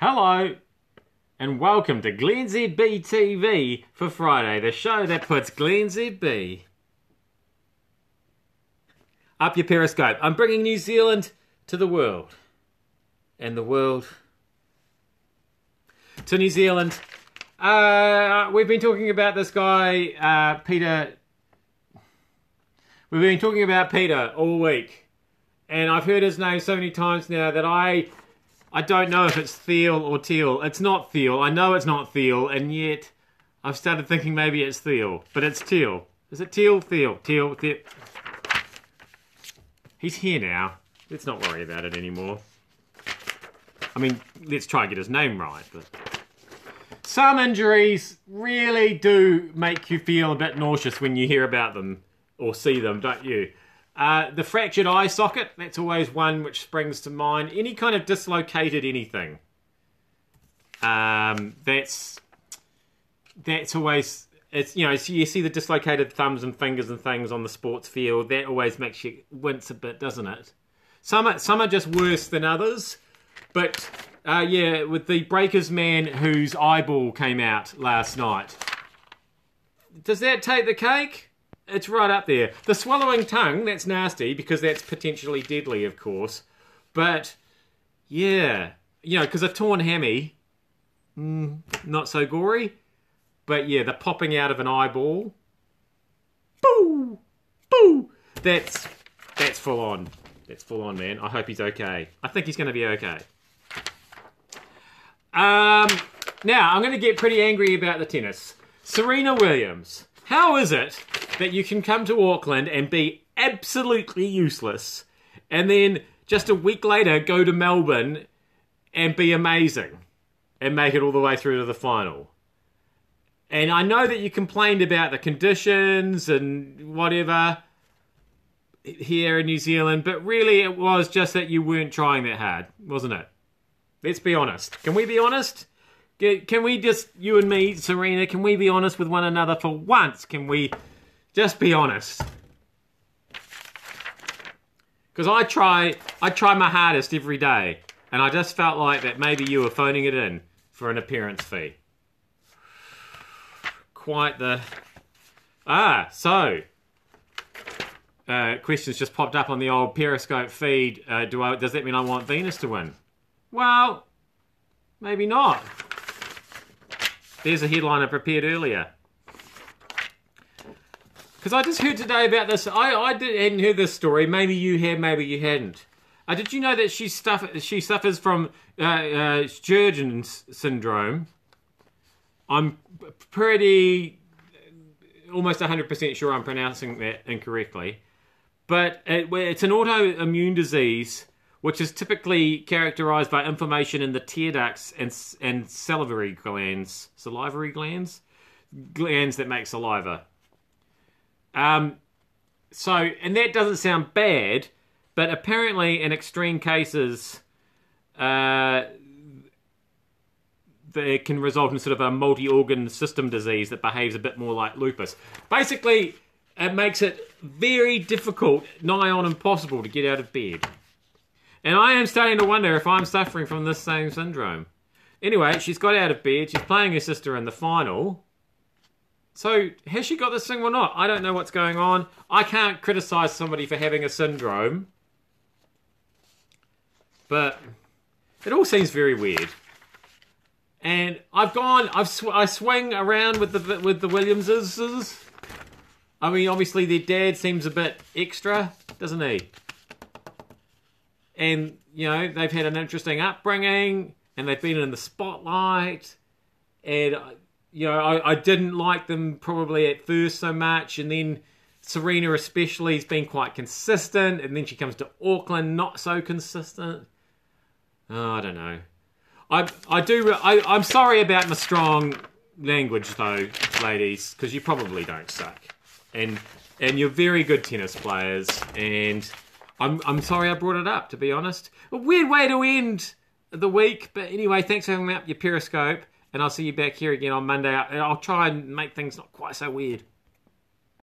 Hello, and welcome to glennzb TV for Friday, the show that puts glennzb up your Periscope. I'm bringing New Zealand to the world, and the world to New Zealand. We've been talking about this guy, Peter. We've been talking about Peter all week, and I've heard his name so many times now that I don't know if it's Thiel or Thiel. It's not Thiel. I know it's not Thiel, and yet I've started thinking maybe it's Thiel, but it's Thiel. Is it Thiel? Thiel. He's here now. Let's not worry about it anymore. I mean, let's try and get his name right, but some injuries really do make you feel a bit nauseous when you hear about them or see them, don't you? The fractured eye socket, that's always one which springs to mind. Any kind of dislocated anything. That's always, it's, you know, so you see the dislocated thumbs and fingers and things on the sports field. That always makes you wince a bit, doesn't it? Some are just worse than others. But, yeah, with the Breakers man whose eyeball came out last night. Does that take the cake? It's right up there. The swallowing tongue, that's nasty because that's potentially deadly, of course. But, yeah, you know, because a torn hammy, not so gory. But, yeah, the popping out of an eyeball, boo, boo, that's full on. That's full on, man. I hope he's okay. I think he's going to be okay. Now, I'm going to get pretty angry about the tennis. Serena Williams. How is it that you can come to Auckland and be absolutely useless and then just a week later go to Melbourne and be amazing and make it all the way through to the final? And I know that you complained about the conditions and whatever here in New Zealand, but really it was just that you weren't trying that hard, wasn't it? Let's be honest. Can we be honest? Can we just, you and me, Serena, can we be honest with one another for once? Can we just be honest? Because I try my hardest every day, and I just felt like that maybe you were phoning it in for an appearance fee. Quite the... questions just popped up on the old Periscope feed. Does that mean I want Venus to win? Well, maybe not. There's a headline I prepared earlier. Because I just heard today about this. I hadn't heard this story. Maybe you had, maybe you hadn't. Did you know that she suffers from Sjögren's syndrome? I'm pretty, almost 100% sure I'm pronouncing that incorrectly. But it's an autoimmune disease which is typically characterized by inflammation in the tear ducts and salivary glands. Salivary glands? Glands that make saliva. And that doesn't sound bad, but apparently in extreme cases, they can result in sort of a multi-organ system disease that behaves a bit more like lupus. Basically, it makes it very difficult, nigh on impossible, to get out of bed. And I am starting to wonder if I'm suffering from this same syndrome. Anyway, she's got out of bed. She's playing her sister in the final. So, has she got this thing or not? I don't know what's going on. I can't criticise somebody for having a syndrome. But it all seems very weird. And I swing around with the Williamses. I mean, obviously their dad seems a bit extra, doesn't he? And, you know, they've had an interesting upbringing, and they've been in the spotlight, and, you know, I didn't like them probably at first so much, and then Serena especially has been quite consistent, and then she comes to Auckland, not so consistent. Oh, I don't know. I'm sorry about my strong language, though, ladies, because you probably don't suck. And you're very good tennis players, and I'm sorry I brought it up, to be honest. A weird way to end the week, but anyway, thanks for having me up your Periscope, and I'll see you back here again on Monday, and I'll try and make things not quite so weird.